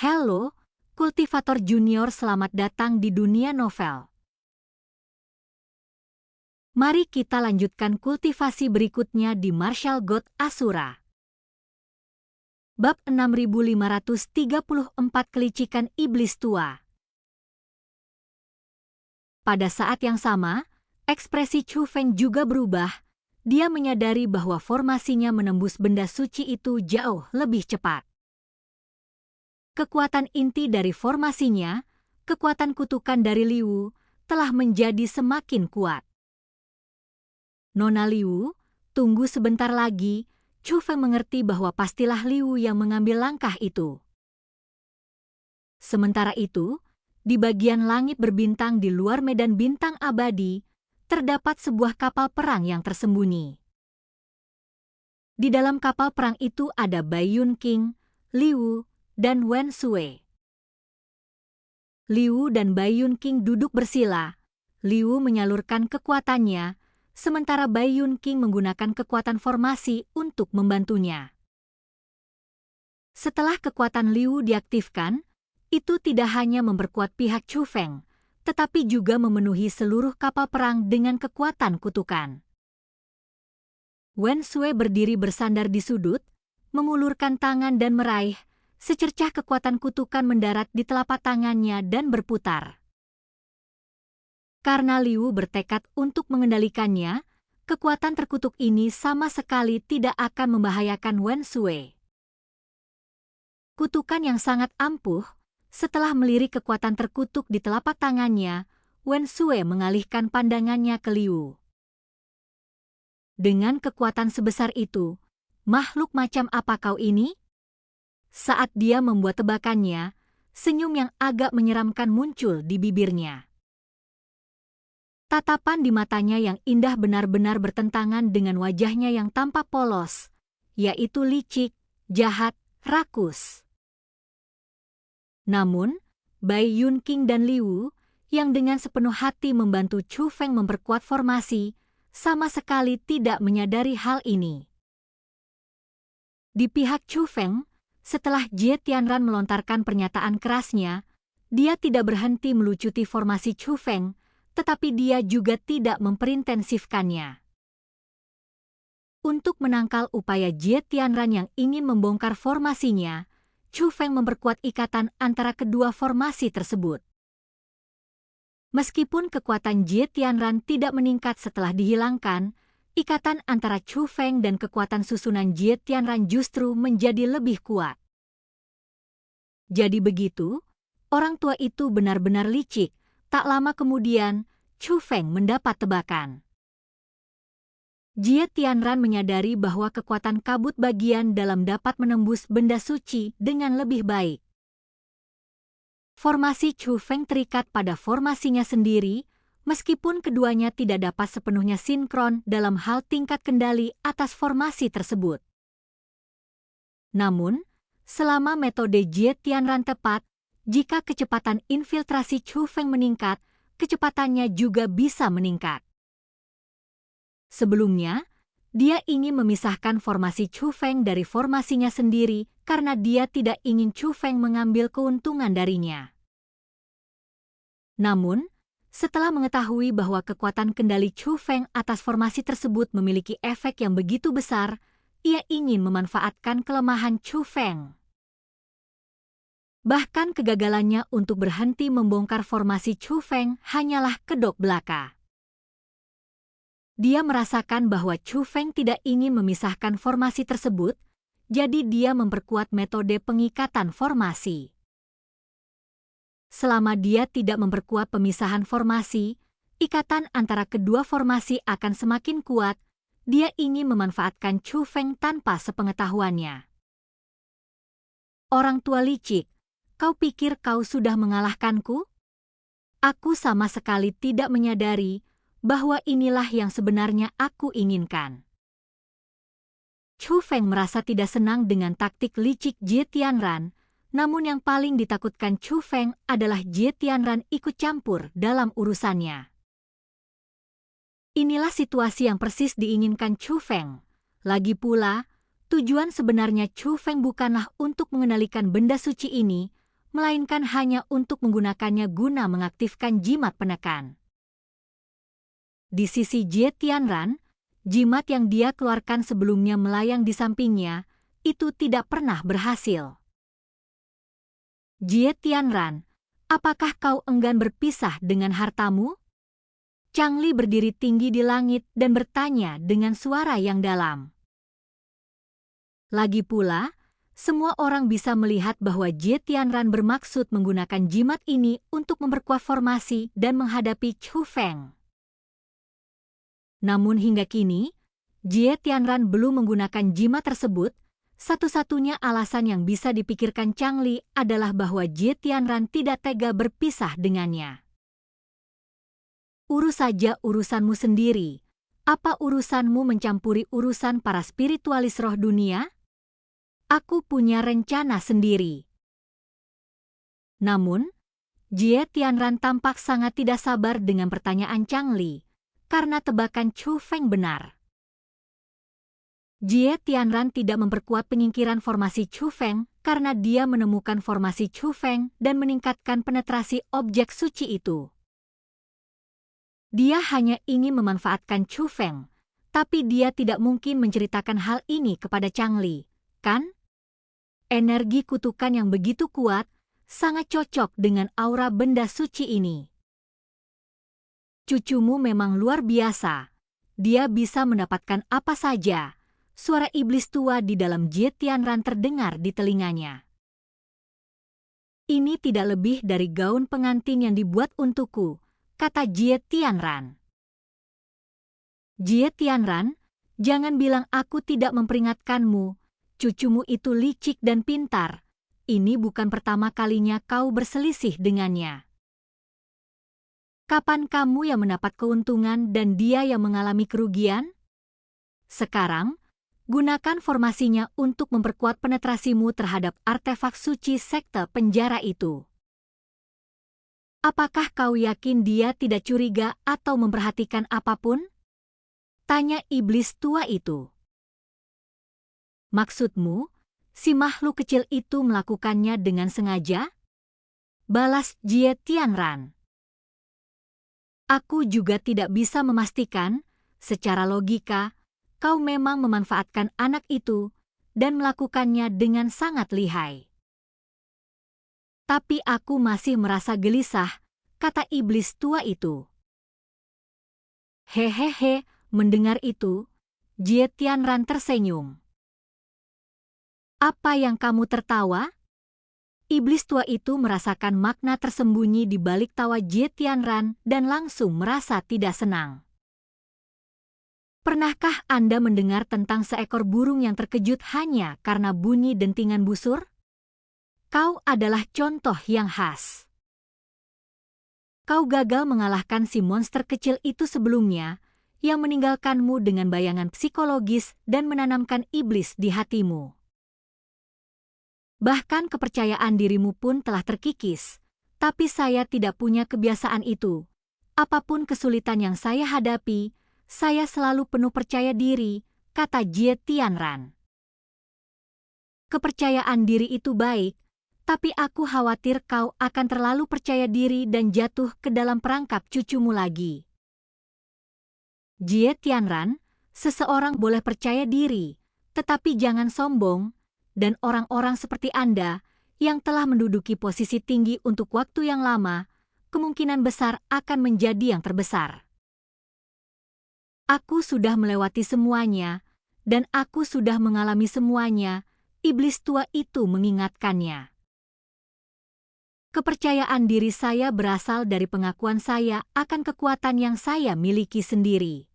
Halo, kultivator junior, selamat datang di dunia novel. Mari kita lanjutkan kultivasi berikutnya di Martial God Asura. Bab 6534 Kelicikan Iblis Tua. Pada saat yang sama, ekspresi Chu Feng juga berubah. Dia menyadari bahwa formasinya menembus benda suci itu jauh lebih cepat. Kekuatan inti dari formasinya, kekuatan kutukan dari Liu, telah menjadi semakin kuat. Nona Liu, tunggu sebentar lagi. Chu Feng mengerti bahwa pastilah Liu yang mengambil langkah itu. Sementara itu, di bagian langit berbintang di luar medan bintang abadi, terdapat sebuah kapal perang yang tersembunyi. Di dalam kapal perang itu ada Bai Yun King, Liu, dan Wen Sui. Liu dan Bai Yun King duduk bersila. Liu menyalurkan kekuatannya, sementara Bai Yun King menggunakan kekuatan formasi untuk membantunya. Setelah kekuatan Liu diaktifkan, itu tidak hanya memperkuat pihak Chu Feng, tetapi juga memenuhi seluruh kapal perang dengan kekuatan kutukan. Wen Sui berdiri bersandar di sudut, mengulurkan tangan dan meraih. Secercah kekuatan kutukan mendarat di telapak tangannya dan berputar. Karena Liu bertekad untuk mengendalikannya, kekuatan terkutuk ini sama sekali tidak akan membahayakan Wen Sui. Kutukan yang sangat ampuh, setelah melirik kekuatan terkutuk di telapak tangannya, Wen Sui mengalihkan pandangannya ke Liu. Dengan kekuatan sebesar itu, makhluk macam apa kau ini? Saat dia membuat tebakannya, senyum yang agak menyeramkan muncul di bibirnya. Tatapan di matanya yang indah benar-benar bertentangan dengan wajahnya yang tampak polos, yaitu licik, jahat, rakus. Namun, Bai Yun King dan Liu, yang dengan sepenuh hati membantu Chu Feng memperkuat formasi, sama sekali tidak menyadari hal ini. Di pihak Chu Feng, setelah Jie Tianran melontarkan pernyataan kerasnya, dia tidak berhenti melucuti formasi Chu Feng, tetapi dia juga tidak memperintensifkannya. Untuk menangkal upaya Jie Tianran yang ingin membongkar formasinya, Chu Feng memperkuat ikatan antara kedua formasi tersebut. Meskipun kekuatan Jie Tianran tidak meningkat setelah dihilangkan, ikatan antara Chu Feng dan kekuatan susunan Jie Tianran justru menjadi lebih kuat. Jadi begitu, orang tua itu benar-benar licik. Tak lama kemudian, Chu Feng mendapat tebakan. Jie Tianran menyadari bahwa kekuatan kabut bagian dalam dapat menembus benda suci dengan lebih baik. Formasi Chu Feng terikat pada formasinya sendiri, meskipun keduanya tidak dapat sepenuhnya sinkron dalam hal tingkat kendali atas formasi tersebut. Namun, selama metode Jie Tianran tepat, jika kecepatan infiltrasi Chu Feng meningkat, kecepatannya juga bisa meningkat. Sebelumnya, dia ingin memisahkan formasi Chu Feng dari formasinya sendiri karena dia tidak ingin Chu Feng mengambil keuntungan darinya. Namun, setelah mengetahui bahwa kekuatan kendali Chu Feng atas formasi tersebut memiliki efek yang begitu besar, ia ingin memanfaatkan kelemahan Chu Feng. Bahkan kegagalannya untuk berhenti membongkar formasi Chu Feng hanyalah kedok belaka. Dia merasakan bahwa Chu Feng tidak ingin memisahkan formasi tersebut, jadi dia memperkuat metode pengikatan formasi. Selama dia tidak memperkuat pemisahan formasi, ikatan antara kedua formasi akan semakin kuat. Dia ingin memanfaatkan Chu Feng tanpa sepengetahuannya. Orang tua licik, kau pikir kau sudah mengalahkanku? Aku sama sekali tidak menyadari bahwa inilah yang sebenarnya aku inginkan. Chu Feng merasa tidak senang dengan taktik licik Jie Tianran, namun yang paling ditakutkan Chu Feng adalah Jie Tianran ikut campur dalam urusannya. Inilah situasi yang persis diinginkan Chu Feng. Lagi pula, tujuan sebenarnya Chu Feng bukanlah untuk mengendalikan benda suci ini, melainkan hanya untuk menggunakannya guna mengaktifkan jimat penekan. Di sisi Jie Tianran, jimat yang dia keluarkan sebelumnya melayang di sampingnya, itu tidak pernah berhasil. Jie Tianran, apakah kau enggan berpisah dengan hartamu? Chang Li berdiri tinggi di langit dan bertanya dengan suara yang dalam. Lagi pula, semua orang bisa melihat bahwa Jie Tianran bermaksud menggunakan jimat ini untuk memperkuat formasi dan menghadapi Chu Feng. Namun hingga kini, Jie Tianran belum menggunakan jimat tersebut. Satu-satunya alasan yang bisa dipikirkan Chang Li adalah bahwa Jie Tianran tidak tega berpisah dengannya. Urus saja urusanmu sendiri. Apa urusanmu mencampuri urusan para spiritualis roh dunia? Aku punya rencana sendiri. Namun, Jie Tianran tampak sangat tidak sabar dengan pertanyaan Chang Li, karena tebakan Chu Feng benar. Jie Tianran tidak memperkuat penyingkiran formasi Chu Feng karena dia menemukan formasi Chu Feng dan meningkatkan penetrasi objek suci itu. Dia hanya ingin memanfaatkan Chu Feng, tapi dia tidak mungkin menceritakan hal ini kepada Chang Li, kan? Energi kutukan yang begitu kuat sangat cocok dengan aura benda suci ini. Cucumu memang luar biasa. Dia bisa mendapatkan apa saja. Suara iblis tua di dalam Jie Tianran terdengar di telinganya. Ini tidak lebih dari gaun pengantin yang dibuat untukku, kata Jie Tianran. Jie Tianran, jangan bilang aku tidak memperingatkanmu. Cucumu itu licik dan pintar. Ini bukan pertama kalinya kau berselisih dengannya. Kapan kamu yang mendapat keuntungan dan dia yang mengalami kerugian? Sekarang, gunakan formasinya untuk memperkuat penetrasimu terhadap artefak suci sekte penjara itu. Apakah kau yakin dia tidak curiga atau memperhatikan apapun? Tanya iblis tua itu. Maksudmu, si makhluk kecil itu melakukannya dengan sengaja? Balas Jie Tianran. Aku juga tidak bisa memastikan, secara logika, kau memang memanfaatkan anak itu dan melakukannya dengan sangat lihai. Tapi aku masih merasa gelisah, kata iblis tua itu. Hehehe, mendengar itu, Jie Tianran tersenyum. Apa yang kamu tertawa? Iblis tua itu merasakan makna tersembunyi di balik tawa Jie Tianran dan langsung merasa tidak senang. Pernahkah Anda mendengar tentang seekor burung yang terkejut hanya karena bunyi dentingan busur? Kau adalah contoh yang khas. Kau gagal mengalahkan si monster kecil itu sebelumnya, yang meninggalkanmu dengan bayangan psikologis dan menanamkan iblis di hatimu. Bahkan kepercayaan dirimu pun telah terkikis, tapi saya tidak punya kebiasaan itu. Apapun kesulitan yang saya hadapi, saya selalu penuh percaya diri, kata Jie Tianran. Kepercayaan diri itu baik, tapi aku khawatir kau akan terlalu percaya diri dan jatuh ke dalam perangkap cucumu lagi. Jie Tianran, seseorang boleh percaya diri, tetapi jangan sombong, dan orang-orang seperti Anda yang telah menduduki posisi tinggi untuk waktu yang lama, kemungkinan besar akan menjadi yang terbesar. Aku sudah melewati semuanya, dan aku sudah mengalami semuanya, iblis tua itu mengingatkannya. Kepercayaan diri saya berasal dari pengakuan saya akan kekuatan yang saya miliki sendiri.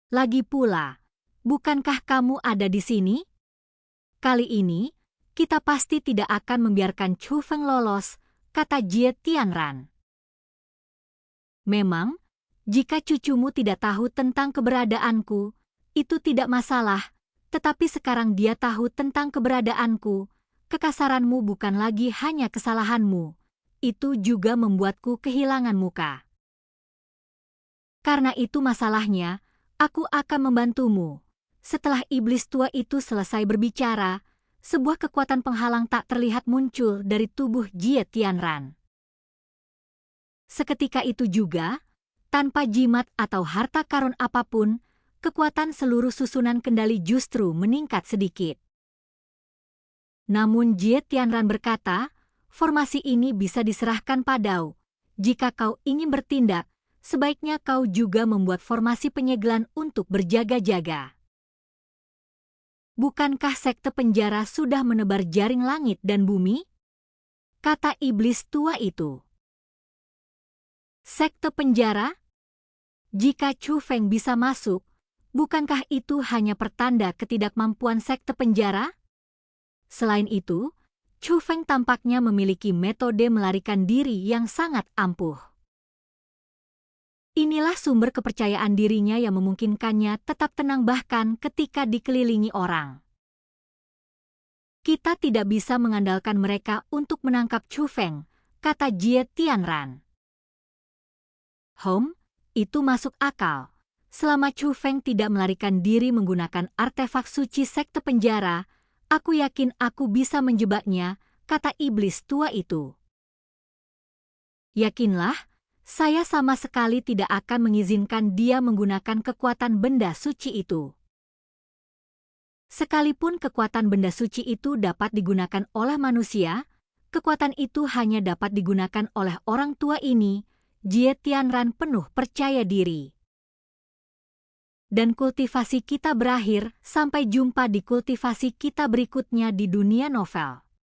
Lagi pula, bukankah kamu ada di sini? Kali ini, kita pasti tidak akan membiarkan Chu Feng lolos, kata Jie Tianran. Memang, jika cucumu tidak tahu tentang keberadaanku, itu tidak masalah, tetapi sekarang dia tahu tentang keberadaanku. Kekasaranmu bukan lagi hanya kesalahanmu, itu juga membuatku kehilangan muka. Karena itu masalahnya, aku akan membantumu. Setelah iblis tua itu selesai berbicara, sebuah kekuatan penghalang tak terlihat muncul dari tubuh Jie Tianran. Seketika itu juga, tanpa jimat atau harta karun apapun, kekuatan seluruh susunan kendali justru meningkat sedikit. Namun Jie Tianran berkata, formasi ini bisa diserahkan padamu. Jika kau ingin bertindak, sebaiknya kau juga membuat formasi penyegelan untuk berjaga-jaga. Bukankah sekte penjara sudah menebar jaring langit dan bumi? Kata iblis tua itu. Sekte penjara? Jika Chu Feng bisa masuk, bukankah itu hanya pertanda ketidakmampuan sekte penjara? Selain itu, Chu Feng tampaknya memiliki metode melarikan diri yang sangat ampuh. Inilah sumber kepercayaan dirinya yang memungkinkannya tetap tenang bahkan ketika dikelilingi orang. Kita tidak bisa mengandalkan mereka untuk menangkap Chu Feng, kata Jie Tianran. Itu masuk akal. Selama Chu Feng tidak melarikan diri menggunakan artefak suci sekte penjara, aku yakin aku bisa menjebaknya, kata iblis tua itu. Yakinlah, saya sama sekali tidak akan mengizinkan dia menggunakan kekuatan benda suci itu. Sekalipun kekuatan benda suci itu dapat digunakan oleh manusia, kekuatan itu hanya dapat digunakan oleh orang tua ini. Jie Tianran penuh percaya diri. Dan kultivasi kita berakhir, sampai jumpa di kultivasi kita berikutnya di dunia novel.